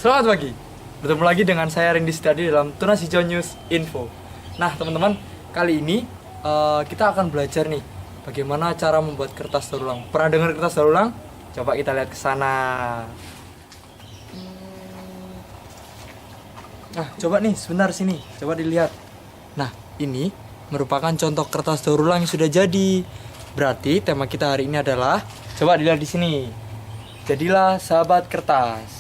Selamat pagi. Bertemu lagi dengan saya Randy Setiadi dalam Tunas Hijau News Info. Nah, teman-teman, kali ini kita akan belajar nih bagaimana cara membuat kertas daur ulang. Pernah dengar kertas daur ulang? Coba kita lihat ke sana. Nah, coba nih sebentar sini. Coba dilihat. Nah, ini merupakan contoh kertas daur ulang yang sudah jadi. Berarti tema kita hari ini adalah, coba dilihat di sini. Jadilah sahabat kertas.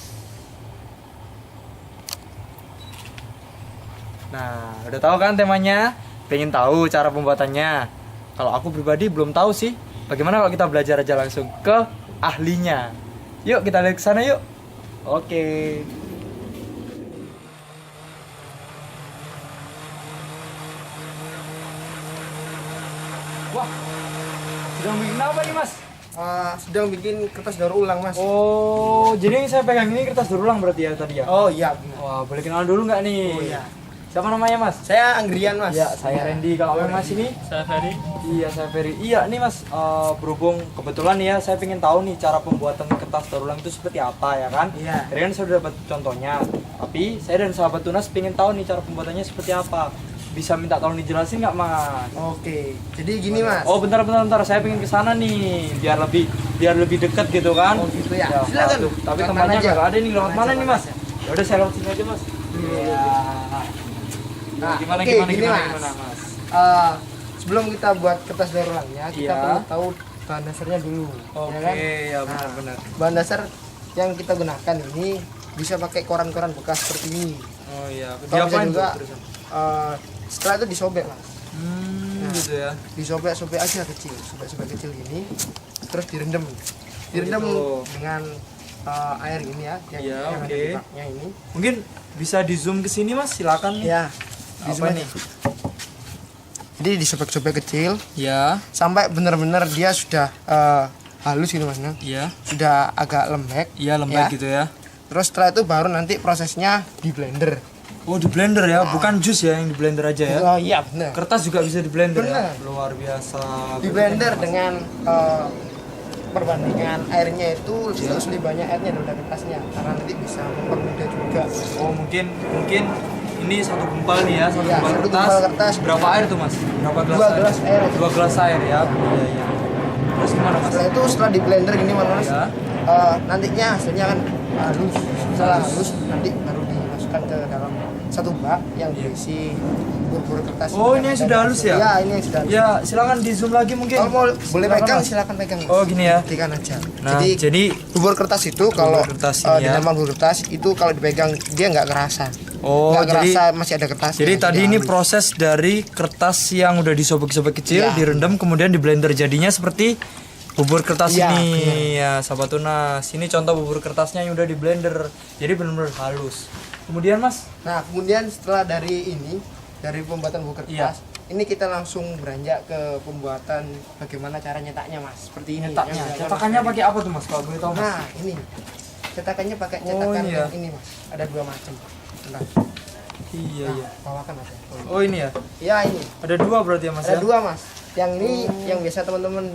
Nah, udah tahu kan temanya? Pengen tahu cara pembuatannya? Kalau aku pribadi belum tahu sih. Bagaimana kalau kita belajar aja langsung ke ahlinya? Yuk kita lihat ke sana yuk. Oke. Wah, sedang bikin apa nih Mas? Sedang bikin kertas daur ulang, Mas. Oh, jadi yang saya pegang ini kertas daur ulang berarti ya tadi ya? Oh iya, benar. Wah, boleh kenal dulu nggak nih? Oh iya. Siapa namanya Mas? Saya Anggrian, Mas. Ya, saya Randy. Kalau Mas ini? Saya Ferry. Iya, saya Ferry. Iya, nih Mas, berhubung kebetulan ya, saya pengen tahu nih cara pembuatan kertas daur ulang itu seperti apa ya kan? Iya. Tadi kan saya udah dapat contohnya, tapi saya dan sahabat Tunas pengen tahu nih cara pembuatannya seperti apa. Bisa minta tolong dijelasin nggak Mas? Oke. Jadi gini, Mas. Oh, bentar, saya pengen ke sana nih, biar lebih dekat gitu kan? Oh, gitu ya. Silakan. Tuh. Tapi Silakan tempatnya aja. nggak ada nih, lewat Silakan mana nih Mas? aja. Ya udah saya lewat sini aja Mas. Iya. Nah, gimana, oke, gimana, gini, gimana, Mas. gimana Mas? Sebelum kita buat kertas daur ulangnya, kita Iya. perlu tahu bahan dasarnya dulu. Oke, kan? ya Nah, benar-benar. bahan dasar yang kita gunakan ini bisa pakai koran-koran bekas seperti ini. Oh iya, Atau bisa diapain juga tuh terusan? setelah itu disobek, Mas. Nah, Gitu ya. Disobek-sobek aja kecil, sobek-sobek kecil gini, terus direndam gitu. dengan air gini ya, yang, Iya, yang ada oke. di baknya ini. Mungkin bisa di zoom ke sini Mas, silakan nih. Ya, Apa zoom nih? aja. Jadi disobek-sobek kecil Ya, sampai benar-benar dia sudah halus gitu Mas. iya. Sudah agak lembek. Iya, lembek Ya. gitu ya. Terus setelah itu baru nanti prosesnya di blender. Oh, di blender ya, bukan jus ya yang di blender aja ya. Oh iya benar. Kertas juga bisa di blender ya. Bener. Luar biasa. Di blender dengan perbandingan airnya itu harus lebih banyak airnya daripada kertasnya karena nanti bisa mempermudah juga. Oh, mungkin ini satu gumpal nih ya, satu Iya, gumpal satu kertas. gumpal kertas. Berapa air tuh Mas? Berapa gelas Dua air? gelas air. 2 gelas air ya. Iya, iya. Terus gimana Mas? Setelah di blender gini Mas, Ya. nantinya hasilnya kan halus. Setelah halus nanti baru dimasukkan ke dalam satu bak yang berisi bubur kertas. Oh, ini yang sudah halus ya? Iya, ini yang sudah halus. Ya, silakan di zoom lagi mungkin. Kalau mau boleh Silakan, pegang Mas. silakan pegang. Mas. Oh, gini ya. Buktikan aja. Nah, jadi bubur kertas itu kalau kertas ini ya. dinamakan bubur kertas itu kalau dipegang dia nggak kerasa. Oh, Nggak jadi kerasa masih ada kertas. Jadi tadi ini proses dari kertas yang udah disobek-sobek kecil, Ya. direndam, kemudian di blender jadinya seperti bubur kertas Ya, ini. Ya, sahabat Tunas. Ini contoh bubur kertasnya yang udah di blender. Jadi benar-benar halus. Kemudian Mas, Nah, kemudian setelah dari pembuatan bubur kertas, ini kita langsung beranjak ke pembuatan bagaimana cara nyetaknya, Mas. Seperti ini. nyetaknya. yang dilakukan Cetakannya Mas. pakai apa tuh Mas? Kalau boleh tahu Mas? Nah, ini. Cetakannya pakai Oh, cetakan iya. yang ini, Mas. Ada 2 macam. Bentar. Iya, Nah, iya. bawakan Mas. Oh, ini ya. Ya, ini. Ada 2 berarti ya Mas Ada ya? 2, Mas. Yang ini yang biasa teman-teman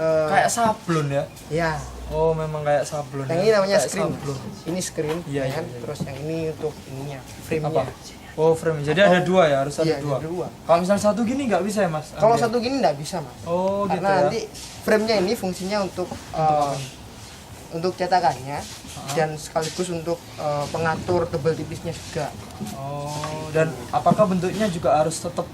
Kayak sablon ya. ya. Oh, memang kayak sablon. Yang ya. ini namanya Kayak screen. sablon. Ini screen, Iya, ya kan? iya, iya. Terus yang ini untuk ininya, frame-nya. Apa? Oh, frame. Jadi ada 2 ya, harus ada Iya, 2. ada 2. Kalau misalnya satu gini nggak bisa ya Mas? Kalau Ambil? satu gini nggak bisa, Mas. Oh, gitu Karena ya. nanti frame-nya ini fungsinya untuk cetakannya dan sekaligus untuk pengatur tebal tipisnya juga. Oh, dan apakah bentuknya juga harus tetap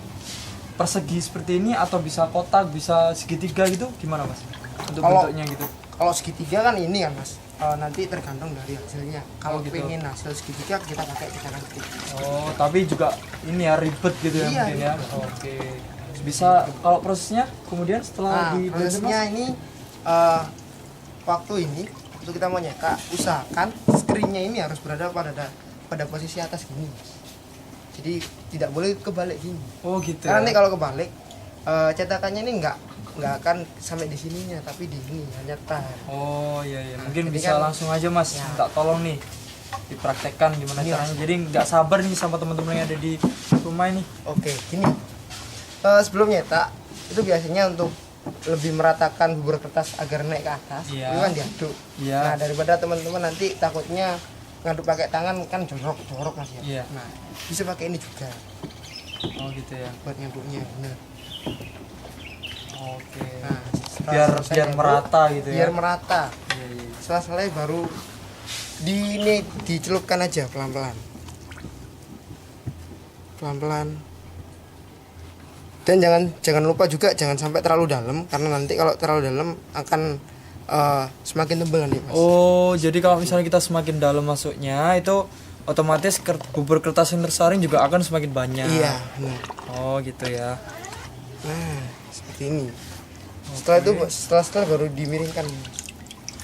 persegi seperti ini atau bisa kotak, bisa segitiga gitu? Gimana Mas? Untuk Kalau- bentuknya gitu. Kalau segitiga kan ini kan, Mas. Nanti tergantung dari hasilnya. Kalau gitu. pengen hasil segitiga kita pakai cetakan segitiga. Oh, tapi juga ini ya ribet gitu ya Iya, mungkin ya. Oke. Bisa kalau prosesnya kemudian setelah Nah, di blender prosesnya Mas? ini waktu kita mau nyetak, usahakan screennya ini harus berada pada posisi atas gini, Mas. Jadi tidak boleh kebalik gini. Oh, gitu. Karena Ya. nanti kalau kebalik cetakannya ini nggak akan sampai di sininya tapi di ini hanya tar. Oh, iya iya. Mungkin Jadi bisa kan- langsung aja Mas. Ya. Minta tolong nih dipraktekkan gimana Ini caranya. Jadi nggak sabar nih sama teman-teman yang ada di rumah ini. Oke, gini. Sebelum nyetak itu biasanya untuk lebih meratakan bubur kertas agar naik ke atas, Iya. itu kan diaduk. Iya. Nah, daripada teman-teman nanti takutnya ngaduk pakai tangan kan jorok mas ya. Iya. Nah bisa pakai ini juga Oh gitu ya. buat ngaduknya. Bener. Oke. Nah biar selesai biar ngaduk, merata gitu biar ya. merata. Iya, iya. Setelah selesai baru dicelupkan aja pelan-pelan. Pelan-pelan. Dan jangan lupa juga jangan sampai terlalu dalam karena nanti kalau terlalu dalam akan semakin tebal nanti mas. Oh, jadi kalau misalnya kita semakin dalam masuknya itu otomatis bubur kertas yang tersaring juga akan semakin banyak. Iya benar. Oh gitu ya. Nah seperti ini. Setelah itu setelah baru dimiringkan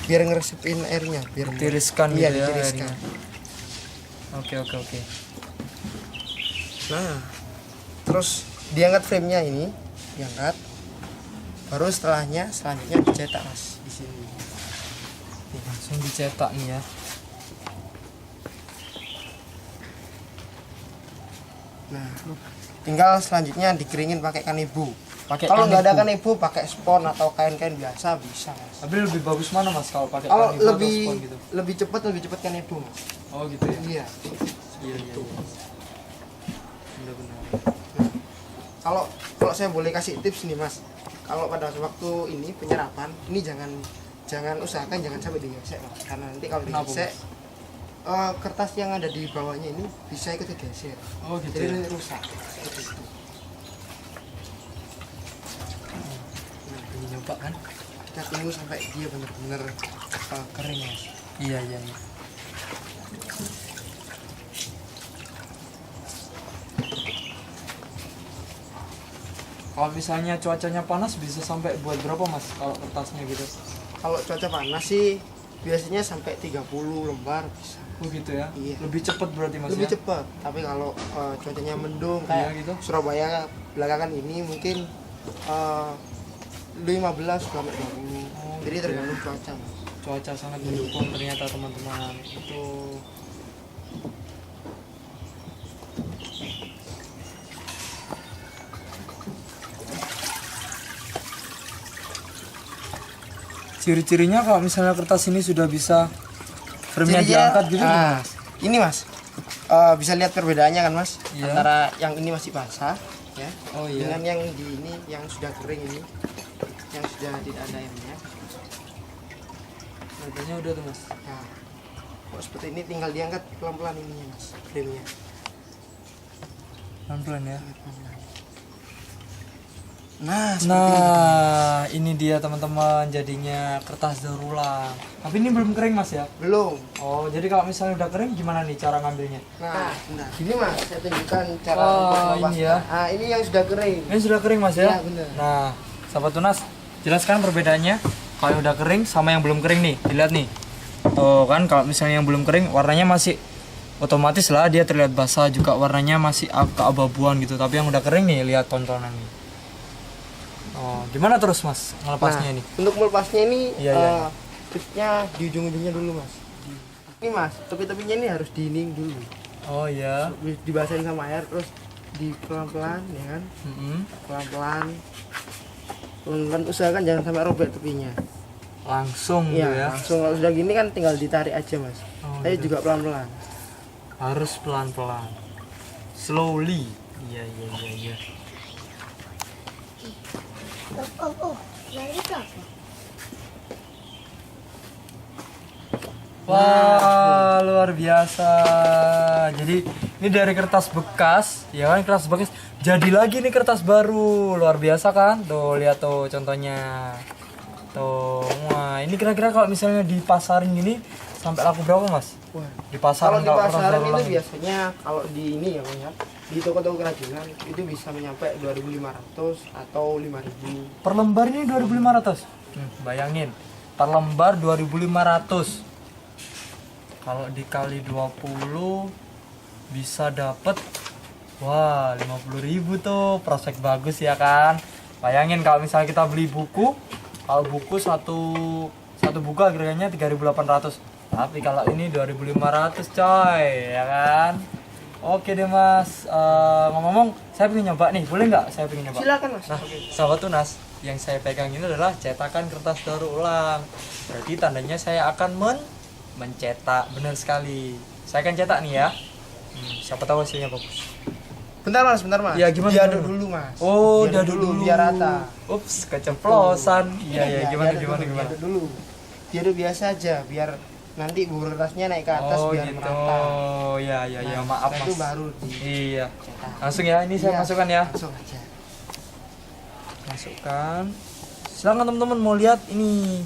biar ngeresepin airnya biar Tiriskan iya, gitu ya ditiriskan. airnya. Oke. Nah terus diangkat frame-nya ini diangkat baru selanjutnya dicetak mas di sini. Langsung dicetak nih ya. Nah tinggal selanjutnya dikeringin pakai kanebo. Pakai Kalau nggak ada kanebo. kanebo pakai spon atau kain-kain biasa bisa mas. Tapi lebih bagus mana mas kalau pakai Kalau kanebo atau lebih spon gitu? lebih cepat kanebo mas. Oh gitu ya. Iya. Iya. Benar-benar. Kalau saya boleh kasih tips nih mas, kalau pada waktu ini penyerapan ini jangan usahakan jangan sampai digesek mas, karena nanti kalau Kenapa, digesek kertas yang ada di bawahnya ini bisa ikut digeser. Oh gitu Jadi ya. nanti rusak. Seperti itu. Nah, ini nyoba kan? Kita tunggu sampai dia benar-benar kering mas. Iya. Kalau misalnya cuacanya panas bisa sampai buat berapa mas kalau kertasnya gitu? Kalau cuaca panas sih biasanya sampai 30 lembar bisa. Oh gitu ya? Iya. Lebih cepat berarti mas Lebih ya? cepat. Tapi kalau cuacanya mendung Iya, kayak gitu. Surabaya belakangan ini mungkin 15 sampai 20. Oh, Jadi gitu tergantung ya. cuaca. Mas. Cuaca sangat mendukung ternyata teman-teman. Itu ciri-cirinya kalau misalnya kertas ini sudah bisa frame-nya Jadi diangkat gitu. ini mas bisa lihat perbedaannya kan mas Iya. antara yang ini masih basah ya Oh iya. dengan yang di ini yang sudah kering ini yang sudah tidak ada airnya. Harganya udah tuh mas. Nah, kalau seperti ini tinggal diangkat pelan-pelan ininya mas frame-nya. Pelan-pelan ya. Nah, seperti Nah, ini dia teman-teman jadinya kertas daur ulang. Tapi ini belum kering mas ya? ini. Belum. Oh, jadi kalau misalnya udah kering gimana nih cara ngambilnya? Nah, gini mas, saya tunjukkan cara Wah, untuk ini melepasnya. ya. Nah, ini yang sudah kering. Ini sudah kering mas ya? Iya, benar. Nah, sahabat tunas, jelaskan perbedaannya kalau udah kering sama yang belum kering nih. Dilihat nih. Tuh kan kalau misalnya yang belum kering warnanya masih otomatis lah dia terlihat basah juga warnanya masih keabu-abuan gitu. Tapi yang udah kering nih lihat tontonan nih. Oh, gimana terus mas ngelepasnya Nah, ini? Untuk melepasnya ini Iya, iya. tipsnya di ujung-ujungnya dulu mas. Ini mas, tepi-tepinya ini harus diining dulu. Oh iya. Dibasahin sama air terus di pelan-pelan ya kan, pelan-pelan. Pelan-pelan usahakan jangan sampai robek tepinya. Langsung gitu Iya, ya. langsung kalau sudah gini kan tinggal ditarik aja mas. Oh, Tapi gitu. juga pelan-pelan. Harus pelan-pelan. Slowly. Iya. Nah itu apa? Wah, luar biasa. Jadi ini dari kertas bekas, ya kan kertas bekas. Jadi lagi nih kertas baru, luar biasa kan? Tuh lihat tuh contohnya. Tuh, wah ini kira-kira kalau misalnya dipasarin gini sampai laku berapa mas? Wah. Di Kalau pasaran di kertas pasaran daur itu ulang. biasanya kalau di ini ya mas ya, di toko-toko kerajinan itu bisa menyampai 2.500 atau 5.000. Per lembar ini 2.500. Bayangin, per lembar 2.500. Kalau dikali 20 bisa dapet wah 50.000 tuh, prospek bagus ya kan. Bayangin kalau misalnya kita beli buku, kalau buku satu buku harganya 3.800. Tapi kalau ini 2.500 coy, ya kan. Oke deh mas, ngomong-ngomong saya pengen nyoba nih, boleh nggak saya pengen nyoba? Silakan mas. Nah, sahabat tunas, yang saya pegang ini adalah cetakan kertas daur ulang. Berarti tandanya saya akan mencetak. Benar sekali. Saya akan cetak nih ya. Siapa tahu hasilnya bagus. Bentar mas. Ya, gimana, Diaduk gimana? dulu mas. Oh, diaduk dulu biar rata. Ups, keceplosan. Iya, gimana. Diaduk dulu. Diaduk biasa aja biar nanti bubur kertasnya naik ke atas Oh biar gitu. merata. Ya, Nah, maaf setelah mas. itu baru Iya. dicetak. Langsung ya, ini saya Iya, masukkan ya. Langsung aja. Masukkan. Silakan teman-teman mau lihat ini.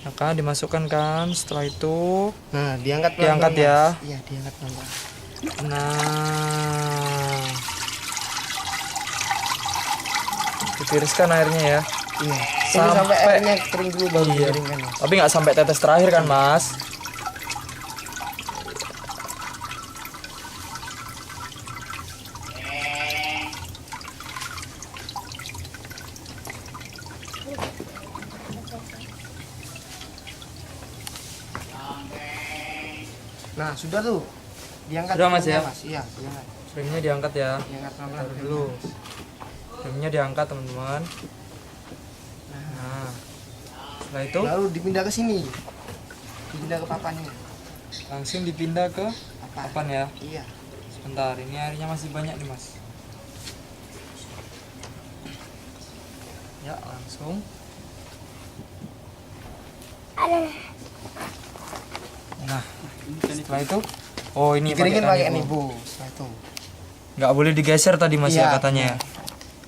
Maka dimasukkan kan. Setelah itu, Nah, diangkat Diangkat pelan-pelan, ya. Mas. Iya, diangkat pelan-pelan. nah, ditiriskan airnya ya. Iya. Tunggu sampai airnya kering dulu baru Iya. dikeringkan mas. Tapi nggak sampai tetes terakhir kan mas? Nah, sudah tuh. Diangkat Sudah, Mas, piringnya, ya? Mas. Iya, diangkat. Piringnya diangkat ya. Diangkat pelan-pelan Taruh dulu. Piringnya diangkat teman-teman. Nah, setelah itu Baru dipindah ke sini. Dipindah ke papannya. langsung dipindah ke Apa? papan ya. Iya. Sebentar, ini airnya masih banyak nih mas. Ya langsung. Nah, setelah itu, oh ini Dikeringin pakai Nibo. nibo. Setelah itu. Nggak boleh digeser tadi mas ya Iya, katanya. iya. Ya.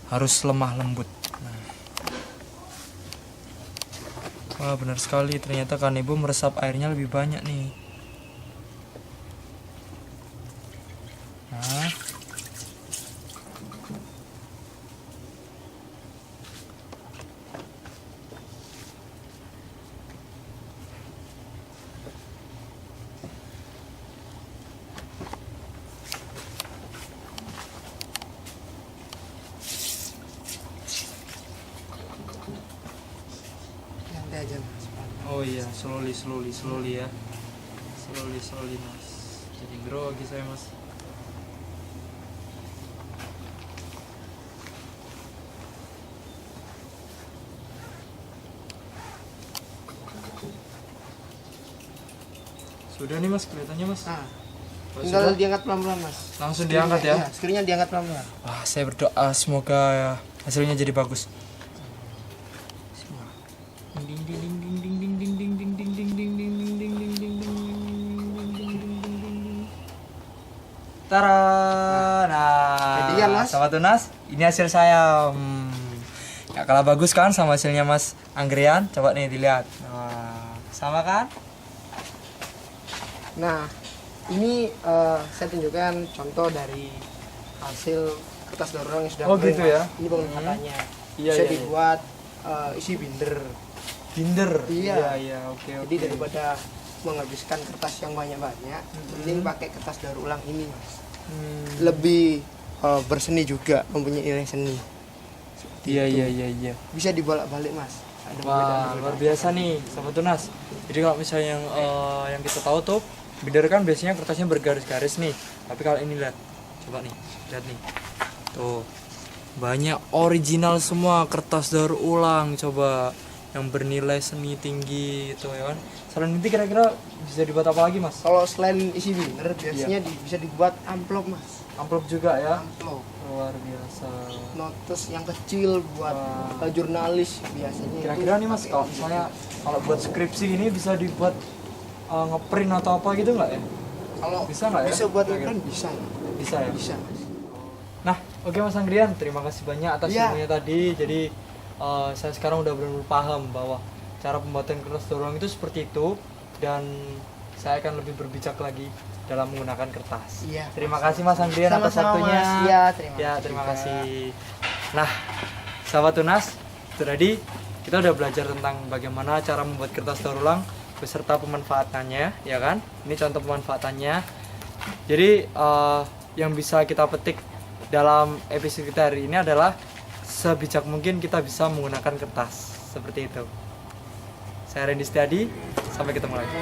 Harus lemah lembut. Nah. Wah benar sekali, ternyata Kanebo meresap airnya lebih banyak nih. Nah. Nanti aja mas. Oh iya, slowly ya. Slowly mas. Jadi grogi saya mas. Sudah nih mas, kelihatannya mas. Nah, Oh, tinggal sudah? diangkat pelan-pelan mas. Langsung diangkat ya. Iya, screennya diangkat pelan-pelan. Wah, saya berdoa semoga ya, hasilnya jadi bagus. Tara, nah, jadi kan, Mas? sahabat Tunas, ini hasil saya. Gak kalah bagus kan sama hasilnya Mas Anggrian. Coba nih dilihat. Nah, sama kan? Nah, ini saya tunjukkan contoh dari hasil kertas daur ulang yang sudah Oh, kering, gitu Mas. ya? Ini penglihatannya. Iya, Bisa iya, iya. dibuat isi binder. Binder. Iya. Iya, oke. Jadi daripada menghabiskan kertas yang banyak-banyak, mending pakai kertas daur ulang ini, Mas. Lebih berseni juga, mempunyai nilai seni. Seperti itu. Iya. Bisa dibolak-balik, Mas. Ada Wah, perbedaan-perbedaan. luar biasa nih, sahabat Tunas. Jadi kalau misalnya yang kita tahu tuh, binder kan biasanya kertasnya bergaris-garis nih. Tapi kalau ini lihat, coba nih, lihat nih. Tuh, banyak original semua kertas daur ulang, coba yang bernilai seni tinggi gitu ya kan. Selain itu kira-kira bisa dibuat apa lagi, Mas? Kalau selain isi binder, biasanya Iya. bisa dibuat amplop, Mas. Amplop juga ya. Amplop. Luar biasa. Notes yang kecil buat Wah. jurnalis biasanya. Kira-kira nih Mas, kalau misalnya kalau buat skripsi ini bisa dibuat ngeprint atau apa gitu nggak ya? Kalau Bisa nggak ya? Bisa buat Kira-kira? iklan bisa. Bisa ya? Bisa, Mas. Nah, oke Mas Anggrian, terima kasih banyak atas Iya. ilmunya tadi. Jadi saya sekarang udah benar-benar paham bahwa cara pembuatan kertas daur ulang itu seperti itu, dan saya akan lebih berbijak lagi dalam menggunakan kertas. Iya. Terima kasih Mas Anggrian atas Sama-sama, waktunya. Mas. Iya, terima Ya, kasih terima juga. kasih. Nah, sahabat Tunas, itu tadi kita udah belajar tentang bagaimana cara membuat kertas daur ulang beserta pemanfaatannya, ya kan? Ini contoh pemanfaatannya. Jadi yang bisa kita petik dalam episode kita hari ini adalah sebijak mungkin kita bisa menggunakan kertas seperti itu. Saya Randy Setiadi, sampai ketemu lagi.